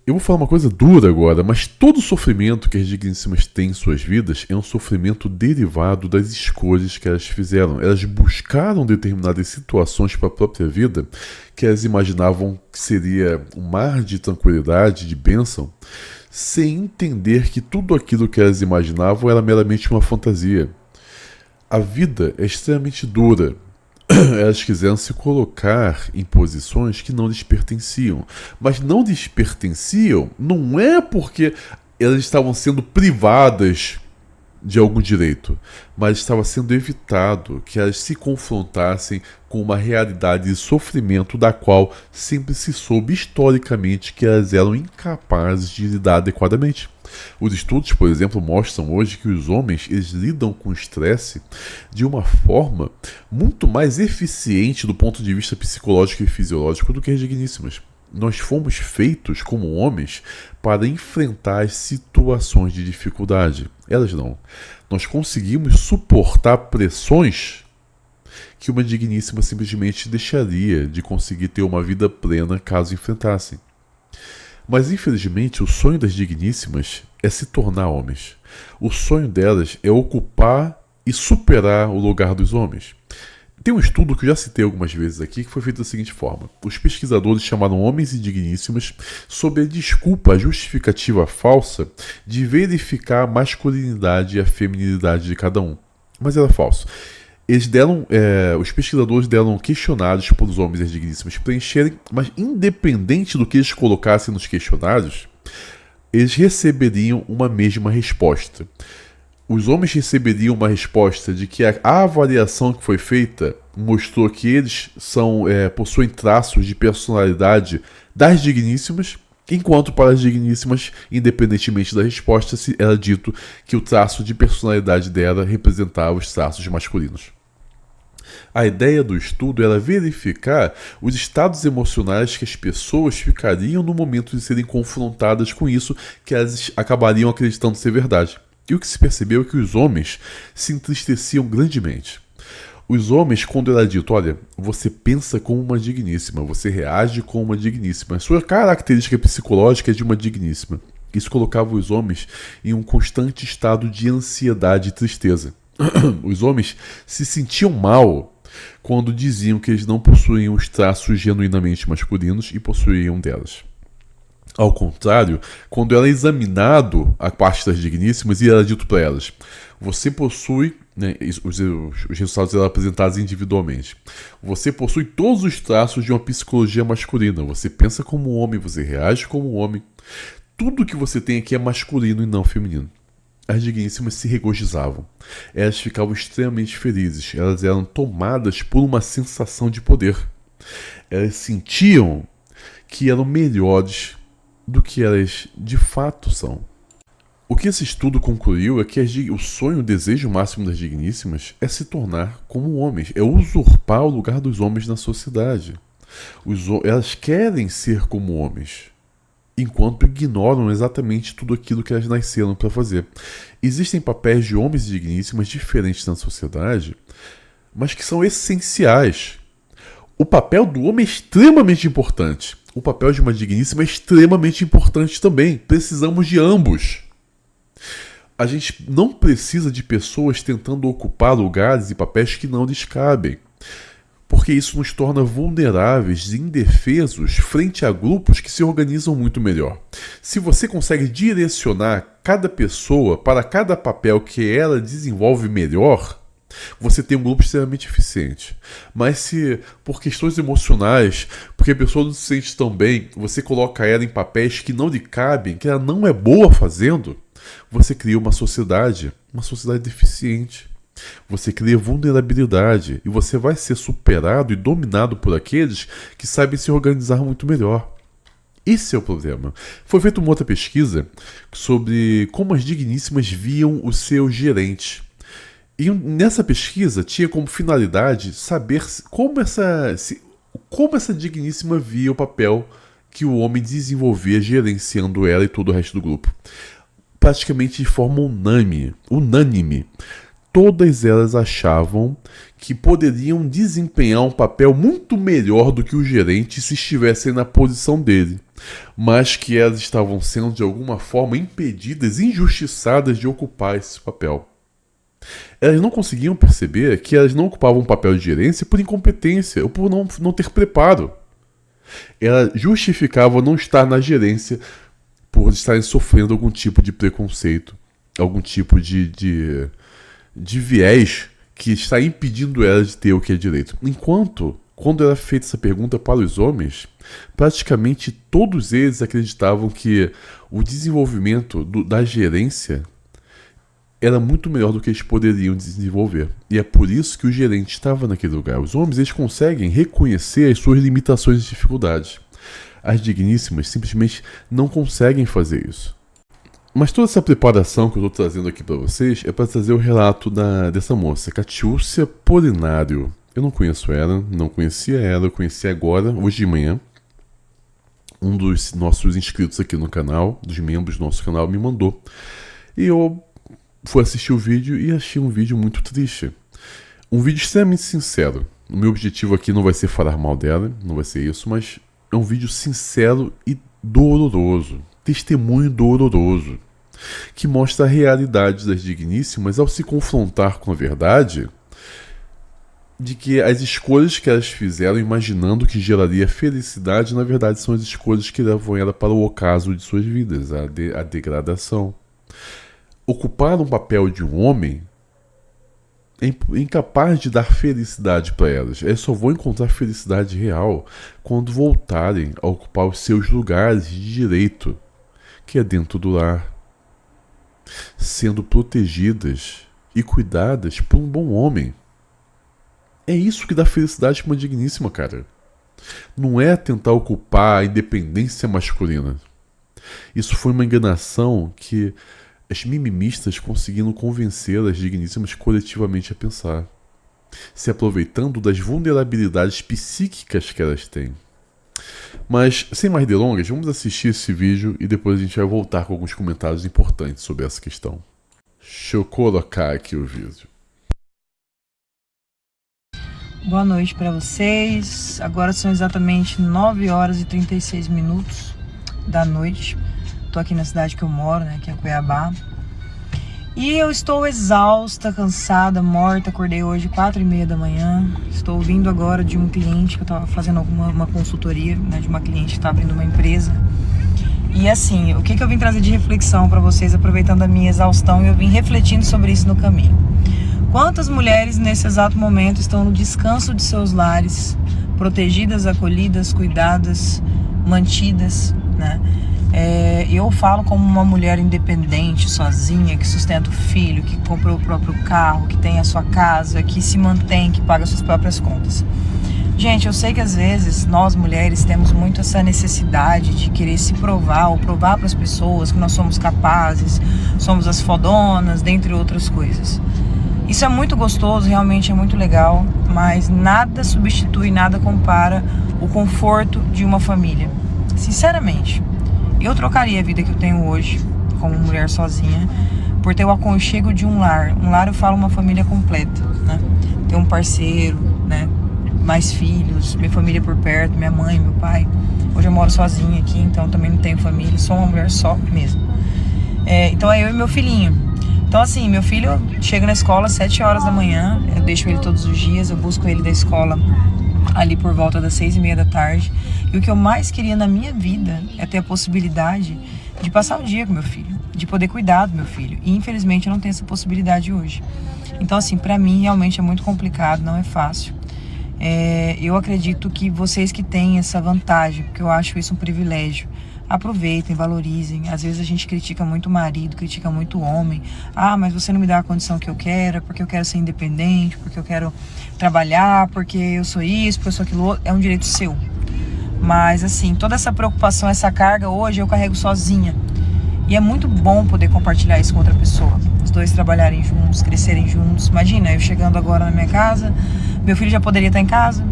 Eu vou falar uma coisa dura agora, mas todo sofrimento que as digníssimas têm em suas vidas é um sofrimento derivado das escolhas que elas fizeram. Elas buscaram determinadas situações para a própria vida que elas imaginavam que seria um mar de tranquilidade, de bênção, sem entender que tudo aquilo que elas imaginavam era meramente uma fantasia. A vida é extremamente dura. Elas quiseram se colocar em posições que não lhes pertenciam. Mas não lhes pertenciam não é porque elas estavam sendo privadas de algum direito, mas estava sendo evitado que elas se confrontassem com uma realidade de sofrimento da qual sempre se soube historicamente que elas eram incapazes de lidar adequadamente. Os estudos, por exemplo, mostram hoje que os homens eles lidam com o estresse de uma forma muito mais eficiente do ponto de vista psicológico e fisiológico do que as digníssimas. Nós fomos feitos como homens para enfrentar as situações de dificuldade. Elas não. Nós conseguimos suportar pressões que uma digníssima simplesmente deixaria de conseguir ter uma vida plena caso enfrentassem. Mas infelizmente o sonho das digníssimas é se tornar homens. O sonho delas é ocupar e superar o lugar dos homens. Tem um estudo que eu já citei algumas vezes aqui que foi feito da seguinte forma. Os pesquisadores chamaram homens indigníssimos sob a desculpa, a justificativa falsa de verificar a masculinidade e a feminilidade de cada um. Mas era falso. Os pesquisadores deram questionários para os homens e as digníssimas preencherem, mas independente do que eles colocassem nos questionários, eles receberiam uma mesma resposta. Os homens receberiam uma resposta de que a avaliação que foi feita mostrou que eles possuem traços de personalidade das digníssimas, enquanto para as digníssimas, independentemente da resposta, era dito que o traço de personalidade dela representava os traços masculinos. A ideia do estudo era verificar os estados emocionais que as pessoas ficariam no momento de serem confrontadas com isso que elas acabariam acreditando ser verdade. E o que se percebeu é que os homens se entristeciam grandemente. Os homens, quando era dito, olha, você pensa como uma digníssima, você reage como uma digníssima, a sua característica psicológica é de uma digníssima. Isso colocava os homens em um constante estado de ansiedade e tristeza. Os homens se sentiam mal quando diziam que eles não possuíam os traços genuinamente masculinos e possuíam delas. Ao contrário, quando era examinado a parte das digníssimas e era dito para elas, você possui, os resultados eram apresentados individualmente, você possui todos os traços de uma psicologia masculina, você pensa como um homem, você reage como um homem, tudo que você tem aqui é masculino e não feminino. As digníssimas se regozijavam, elas ficavam extremamente felizes, elas eram tomadas por uma sensação de poder, elas sentiam que eram melhores do que elas de fato são. O que esse estudo concluiu é que o sonho, o desejo máximo das digníssimas é se tornar como homens, é usurpar o lugar dos homens na sociedade. Elas querem ser como homens, enquanto ignoram exatamente tudo aquilo que elas nasceram para fazer. Existem papéis de homens e digníssimas diferentes na sociedade, mas que são essenciais. O papel do homem é extremamente importante. O papel de uma digníssima é extremamente importante também. Precisamos de ambos. A gente não precisa de pessoas tentando ocupar lugares e papéis que não lhes cabem, porque isso nos torna vulneráveis e indefesos frente a grupos que se organizam muito melhor. Se você consegue direcionar cada pessoa para cada papel que ela desenvolve melhor, você tem um grupo extremamente eficiente. Mas se por questões emocionais, porque a pessoa não se sente tão bem, você coloca ela em papéis que não lhe cabem, que ela não é boa fazendo, você cria uma sociedade deficiente. Você cria vulnerabilidade e você vai ser superado e dominado por aqueles que sabem se organizar muito melhor. Esse é o problema. Foi feita uma outra pesquisa sobre como as digníssimas viam o seu gerente. E nessa pesquisa tinha como finalidade saber como essa digníssima via o papel que o homem desenvolvia gerenciando ela e todo o resto do grupo. Praticamente de forma unânime, todas elas achavam que poderiam desempenhar um papel muito melhor do que o gerente se estivessem na posição dele, mas que elas estavam sendo de alguma forma impedidas, injustiçadas de ocupar esse papel. Elas não conseguiam perceber que elas não ocupavam um papel de gerência por incompetência ou por não ter preparo. Elas justificavam não estar na gerência por estarem sofrendo algum tipo de preconceito, algum tipo de viés que está impedindo elas de ter o que é direito. Enquanto, quando era feita essa pergunta para os homens, praticamente todos eles acreditavam que o desenvolvimento da gerência era muito melhor do que eles poderiam desenvolver. E é por isso que o gerente estava naquele lugar. Os homens, eles conseguem reconhecer as suas limitações e dificuldades. As digníssimas simplesmente não conseguem fazer isso. Mas toda essa preparação que eu estou trazendo aqui para vocês é para trazer o relato dessa moça, Catiúcia Polinário. Eu não conheço ela, não conhecia ela, eu conheci agora, hoje de manhã. Um dos nossos inscritos aqui no canal, dos membros do nosso canal, me mandou. E eu fui assistir o vídeo e achei um vídeo muito triste. Um vídeo extremamente sincero. O meu objetivo aqui não vai ser falar mal dela, não vai ser isso, mas é um vídeo sincero e doloroso. Testemunho doloroso. Que mostra a realidade das digníssimas ao se confrontar com a verdade de que as escolhas que elas fizeram imaginando que geraria felicidade, na verdade são as escolhas que levam ela para o ocaso de suas vidas, a degradação. Ocupar um papel de um homem é incapaz de dar felicidade para elas. Elas só vão encontrar felicidade real quando voltarem a ocupar os seus lugares de direito, que é dentro do lar, sendo protegidas e cuidadas por um bom homem. É isso que dá felicidade para uma digníssima, cara. Não é tentar ocupar a independência masculina. Isso foi uma enganação que as mimimistas conseguiram convencer as digníssimas coletivamente a pensar, se aproveitando das vulnerabilidades psíquicas que elas têm. Mas, sem mais delongas, vamos assistir esse vídeo e depois a gente vai voltar com alguns comentários importantes sobre essa questão. Deixa eu colocar aqui o vídeo. Boa noite para vocês. Agora são exatamente 9 horas e 36 minutos da noite. Tô aqui na cidade que eu moro, né, que é Cuiabá. E eu estou exausta, cansada, morta. Acordei hoje 4h30 da manhã. Estou vindo agora de um cliente que eu estava fazendo uma consultoria, né, de uma cliente que está abrindo uma empresa. E assim, o que eu vim trazer de reflexão para vocês, aproveitando a minha exaustão, e eu vim refletindo sobre isso no caminho. Quantas mulheres nesse exato momento estão no descanso de seus lares, protegidas, acolhidas, cuidadas, mantidas, né? Eu falo como uma mulher independente, sozinha, que sustenta o filho, que comprou o próprio carro, que tem a sua casa, que se mantém, que paga suas próprias contas. Gente, eu sei que às vezes nós mulheres temos muito essa necessidade de querer se provar ou provar para as pessoas que nós somos capazes, somos as fodonas, dentre outras coisas. Isso é muito gostoso, realmente é muito legal, mas nada substitui, nada compara o conforto de uma família. Sinceramente, eu trocaria a vida que eu tenho hoje, como mulher sozinha, por ter o aconchego de um lar. Um lar, eu falo, uma família completa, né? Ter um parceiro, né? Mais filhos, minha família por perto, minha mãe, meu pai. Hoje eu moro sozinha aqui, então também não tenho família, sou uma mulher só mesmo. Então é eu e meu filhinho. Então assim, meu filho chega na escola às 7 horas da manhã, eu deixo ele todos os dias, eu busco ele da escola ali por volta das 6h30 da tarde. E o que eu mais queria na minha vida é ter a possibilidade de passar o dia com meu filho, de poder cuidar do meu filho. E infelizmente eu não tenho essa possibilidade hoje. Então assim, pra mim realmente é muito complicado, não é fácil. Eu acredito que vocês que têm essa vantagem, porque eu acho isso um privilégio, aproveitem, valorizem. Às vezes a gente critica muito o marido, critica muito o homem. Ah, mas você não me dá a condição que eu quero, porque eu quero ser independente, porque eu quero trabalhar, porque eu sou isso, porque eu sou aquilo outro. É um direito seu. Mas assim, toda essa preocupação, essa carga hoje eu carrego sozinha. E é muito bom poder compartilhar isso com outra pessoa. Os dois trabalharem juntos, crescerem juntos. Imagina, eu chegando agora na minha casa, meu filho já poderia estar em casa,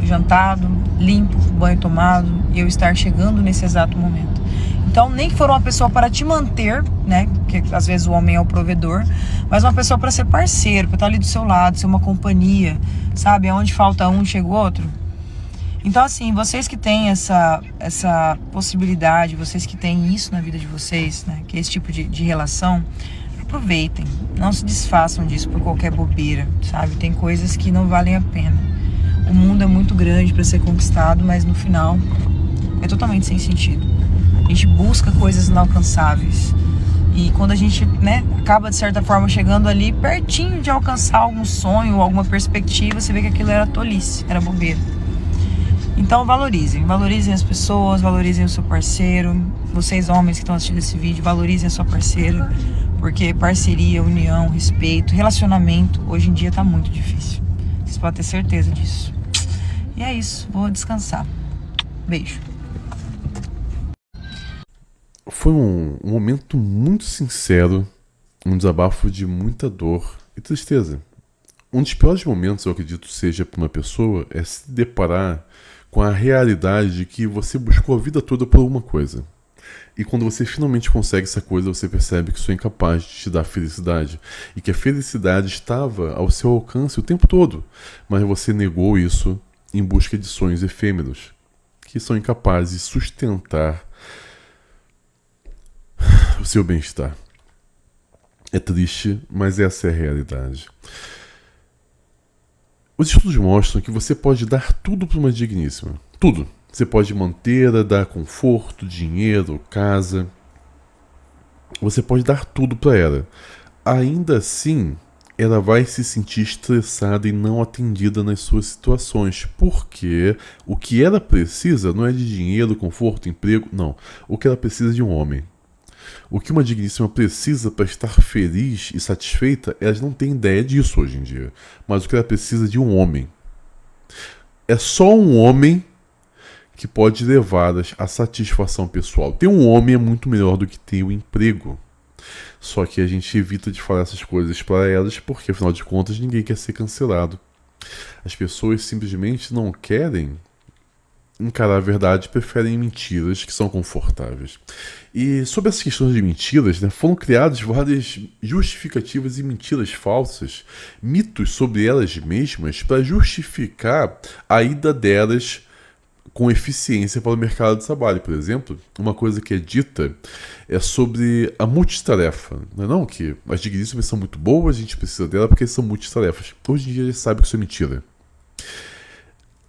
jantado, limpo, banho tomado, e eu estar chegando nesse exato momento. Então, nem que for uma pessoa para te manter, né? Porque às vezes o homem é o provedor, mas uma pessoa para ser parceiro, para estar ali do seu lado, ser uma companhia, sabe? Onde falta um, chega o outro. Então, assim, vocês que têm essa possibilidade, vocês que têm isso na vida de vocês, né? Que é esse tipo de relação, aproveitem. Não se desfaçam disso por qualquer bobeira, sabe? Tem coisas que não valem a pena. O mundo é muito grande para ser conquistado, mas no final é totalmente sem sentido. A gente busca coisas inalcançáveis. E quando a gente, né, acaba de certa forma chegando ali pertinho de alcançar algum sonho, alguma perspectiva, você vê que aquilo era tolice, era bobeira. Então valorizem as pessoas, valorizem o seu parceiro. Vocês homens que estão assistindo esse vídeo, valorizem a sua parceira, porque parceria, união, respeito, relacionamento, hoje em dia tá muito difícil. Vocês podem ter certeza disso. E é isso, vou descansar. Beijo. Foi um momento muito sincero, um desabafo de muita dor e tristeza. Um dos piores momentos, eu acredito, seja para uma pessoa, é se deparar com a realidade de que você buscou a vida toda por alguma coisa. E quando você finalmente consegue essa coisa, você percebe que isso é incapaz de te dar felicidade. E que a felicidade estava ao seu alcance o tempo todo. Mas você negou isso em busca de sonhos efêmeros, que são incapazes de sustentar o seu bem-estar. É triste, mas essa é a realidade. Os estudos mostram que você pode dar tudo para uma digníssima. Tudo. Você pode mantê-la, dar conforto, dinheiro, casa. Você pode dar tudo para ela. Ainda assim, ela vai se sentir estressada e não atendida nas suas situações. Porque o que ela precisa não é de dinheiro, conforto, emprego. Não. O que ela precisa é de um homem. O que uma digníssima precisa para estar feliz e satisfeita, elas não têm ideia disso hoje em dia. Mas o que ela precisa é de um homem. É só um homem que pode levá-las à satisfação pessoal. Ter um homem é muito melhor do que ter um emprego. Só que a gente evita de falar essas coisas para elas, porque afinal de contas ninguém quer ser cancelado. As pessoas simplesmente não querem encarar a verdade, preferem mentiras que são confortáveis. E sobre essas questões de mentiras, né, foram criadas várias justificativas e mentiras falsas, mitos sobre elas mesmas, para justificar a ida delas com eficiência para o mercado de trabalho. Por exemplo, uma coisa que é dita é sobre a multitarefa. Não é não? Que as digníssimas são muito boas, a gente precisa dela porque são multitarefas. Hoje em dia a gente sabe que isso é mentira.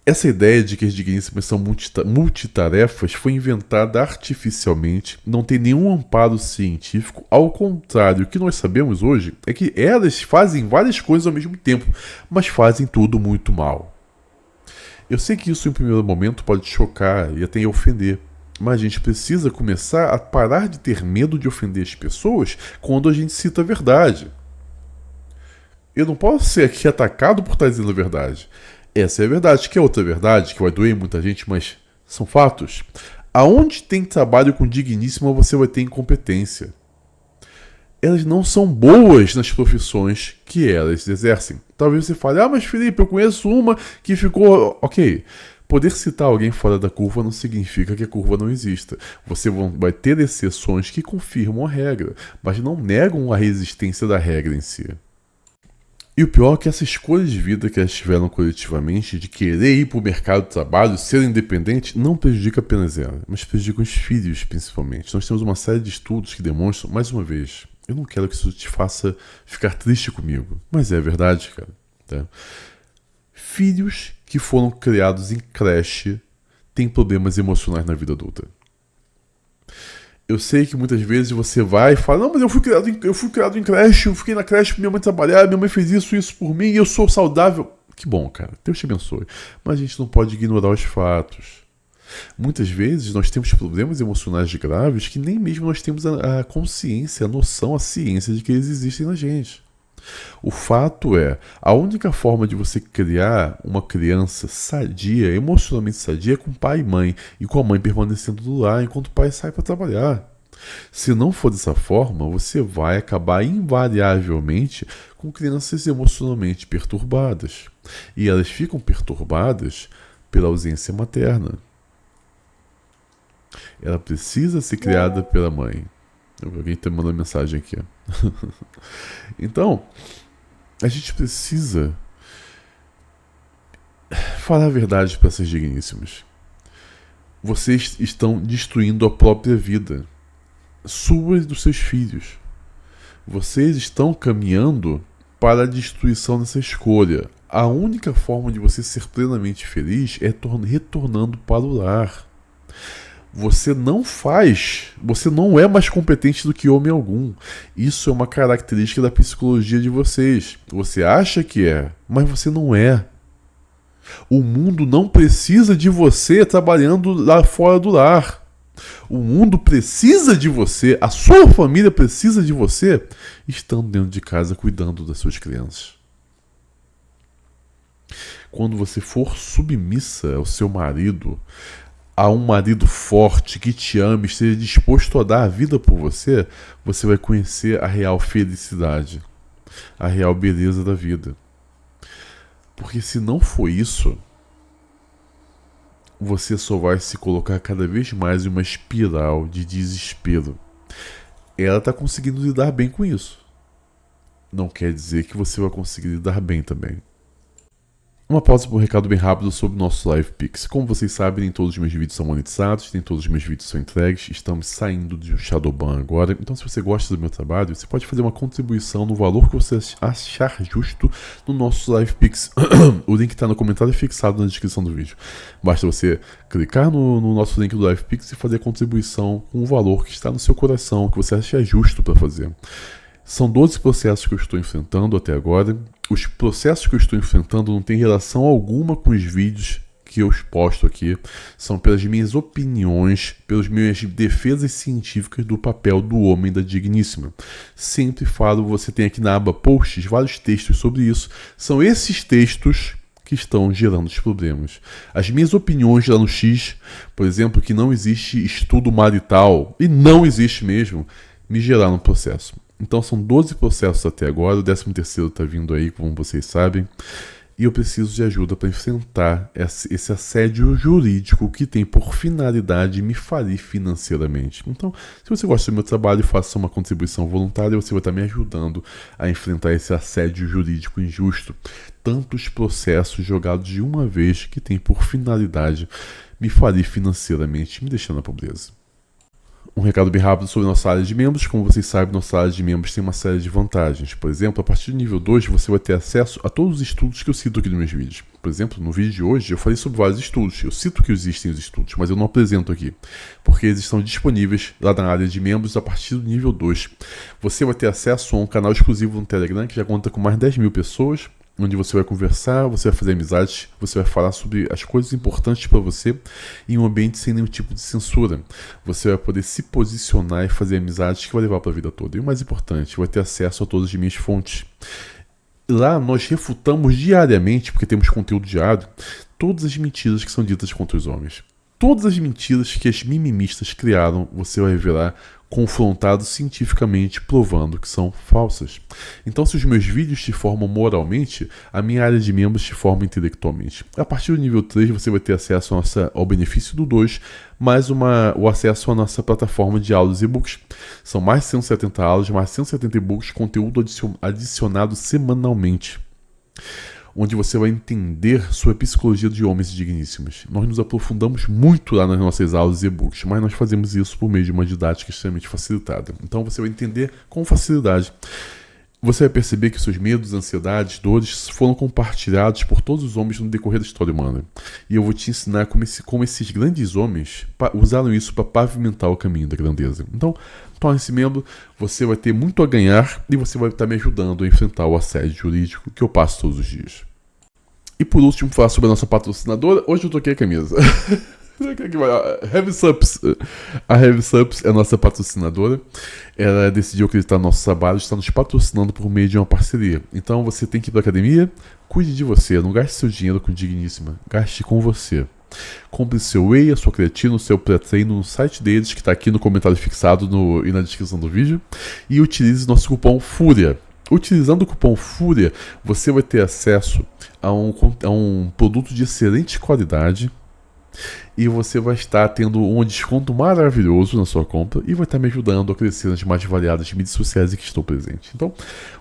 Essa ideia de que as digníssimas são multitarefas foi inventada artificialmente, não tem nenhum amparo científico. Ao contrário, o que nós sabemos hoje é que elas fazem várias coisas ao mesmo tempo, mas fazem tudo muito mal. Eu sei que isso em primeiro momento pode chocar e até ofender, mas a gente precisa começar a parar de ter medo de ofender as pessoas quando a gente cita a verdade. Eu não posso ser aqui atacado por estar dizendo a verdade. Essa é a verdade. Que é outra verdade, que vai doer muita gente, mas são fatos. Aonde tem trabalho com digníssima, você vai ter incompetência. Elas não são boas nas profissões que elas exercem. Talvez você fale, mas Felipe, eu conheço uma que ficou... Ok, poder citar alguém fora da curva não significa que a curva não exista. Você vai ter exceções que confirmam a regra, mas não negam a resistência da regra em si. E o pior é que essa escolha de vida que elas tiveram coletivamente, de querer ir para o mercado de trabalho, ser independente, não prejudica apenas ela, mas prejudica os filhos principalmente. Nós temos uma série de estudos que demonstram, mais uma vez, eu não quero que isso te faça ficar triste comigo, mas é a verdade, cara. Tá? Filhos que foram criados em creche têm problemas emocionais na vida adulta. Eu sei que muitas vezes você vai e fala, não, mas eu fui criado em creche, eu fiquei na creche pra minha mãe trabalhar, minha mãe fez isso por mim e eu sou saudável. Que bom, cara, Deus te abençoe. Mas a gente não pode ignorar os fatos. Muitas vezes nós temos problemas emocionais graves que nem mesmo nós temos a consciência, a noção, a ciência de que eles existem na gente. O fato é, a única forma de você criar uma criança sadia, emocionalmente sadia, é com pai e mãe, e com a mãe permanecendo do lar enquanto o pai sai para trabalhar. Se não for dessa forma, você vai acabar invariavelmente com crianças emocionalmente perturbadas. E elas ficam perturbadas pela ausência materna. Ela precisa ser criada pela mãe. Alguém está mandando mensagem aqui. Então, a gente precisa falar a verdade para essas digníssimas. Vocês estão destruindo a própria vida, sua e dos seus filhos. Vocês estão caminhando para a destruição dessa escolha. A única forma de você ser plenamente feliz é retornando para o lar. Você não é mais competente do que homem algum. Isso é uma característica da psicologia de vocês. Você acha que é, mas você não é. O mundo não precisa de você trabalhando lá fora do lar. O mundo precisa de você, a sua família precisa de você, estando dentro de casa cuidando das suas crianças. Quando você for submissa ao seu marido, a um marido forte que te ama e esteja disposto a dar a vida por você, você vai conhecer a real felicidade, a real beleza da vida. Porque se não for isso, você só vai se colocar cada vez mais em uma espiral de desespero. Ela está conseguindo lidar bem com isso. Não quer dizer que você vai conseguir lidar bem também. Uma pausa para um recado bem rápido sobre o nosso LivePix. Como vocês sabem, nem todos os meus vídeos são monetizados, nem todos os meus vídeos são entregues. Estamos saindo de Shadowban agora. Então, se você gosta do meu trabalho, você pode fazer uma contribuição no valor que você achar justo no nosso LivePix. O link está no comentário fixado na descrição do vídeo. Basta você clicar no nosso link do LivePix e fazer a contribuição com o valor que está no seu coração, que você acha justo para fazer. São 12 processos que eu estou enfrentando até agora. Os processos que eu estou enfrentando não têm relação alguma com os vídeos que eu posto aqui. São pelas minhas opiniões, pelas minhas defesas científicas do papel do homem da digníssima. Sempre falo, você tem aqui na aba posts vários textos sobre isso. São esses textos que estão gerando os problemas. As minhas opiniões lá no X, por exemplo, que não existe estudo marital, e não existe mesmo, me geraram um processo. Então são 12 processos até agora, o 13º está vindo aí, como vocês sabem, e eu preciso de ajuda para enfrentar esse assédio jurídico que tem por finalidade me falir financeiramente. Então, se você gosta do meu trabalho, faça uma contribuição voluntária, você vai estar me ajudando a enfrentar esse assédio jurídico injusto. Tantos processos jogados de uma vez que tem por finalidade me falir financeiramente, me deixando na pobreza. Um recado bem rápido sobre nossa área de membros. Como vocês sabem, nossa área de membros tem uma série de vantagens. Por exemplo, a partir do nível 2, você vai ter acesso a todos os estudos que eu cito aqui nos meus vídeos. Por exemplo, no vídeo de hoje, eu falei sobre vários estudos. Eu cito que existem os estudos, mas eu não apresento aqui, porque eles estão disponíveis lá na área de membros a partir do nível 2. Você vai ter acesso a um canal exclusivo no Telegram, que já conta com mais de 10 mil pessoas, onde você vai conversar, você vai fazer amizades, você vai falar sobre as coisas importantes para você em um ambiente sem nenhum tipo de censura. Você vai poder se posicionar e fazer amizades que vai levar para a vida toda. E o mais importante, vai ter acesso a todas as minhas fontes. Lá nós refutamos diariamente, porque temos conteúdo diário, todas as mentiras que são ditas contra os homens. Todas as mentiras que as mimimistas criaram, você vai revelar confrontado cientificamente, provando que são falsas. Então, se os meus vídeos te formam moralmente, a minha área de membros te forma intelectualmente. A partir do nível 3, você vai ter acesso ao benefício do 2, mais o acesso à nossa plataforma de aulas e e-books. São mais de 170 aulas, mais de 170 e-books, conteúdo adicionado semanalmente, onde você vai entender sobre a psicologia de homens digníssimos. Nós nos aprofundamos muito lá nas nossas aulas e e-books, mas nós fazemos isso por meio de uma didática extremamente facilitada. Então você vai entender com facilidade. Você vai perceber que seus medos, ansiedades, dores foram compartilhados por todos os homens no decorrer da história humana. E eu vou te ensinar como esses grandes homens usaram isso para pavimentar o caminho da grandeza. Então, torne-se membro, você vai ter muito a ganhar e você vai estar me ajudando a enfrentar o assédio jurídico que eu passo todos os dias. E por último, falar sobre a nossa patrocinadora. Hoje eu troquei a camisa. Heavy Subs. A Heavy Subs é a nossa patrocinadora. Ela decidiu acreditar no nosso trabalho e está nos patrocinando por meio de uma parceria. Então você tem que ir para a academia, cuide de você, não gaste seu dinheiro com digníssima, gaste com você. Compre seu whey, a sua creatina, o seu pré-treino no site deles, que está aqui no comentário fixado e na descrição do vídeo. E utilize nosso cupom FURIA. Utilizando o cupom FURIA, você vai ter acesso a um produto de excelente qualidade, e você vai estar tendo um desconto maravilhoso na sua compra e vai estar me ajudando a crescer nas mais variadas mídias sociais em que estou presente. Então,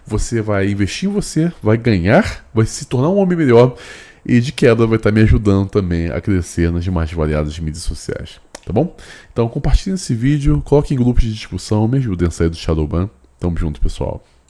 você vai investir em você, vai ganhar, vai se tornar um homem melhor e de queda vai estar me ajudando também a crescer nas mais variadas mídias sociais. Tá bom? Então, compartilhe esse vídeo, coloque em grupos de discussão, me ajudem a sair do Shadowban. Tamo junto, pessoal.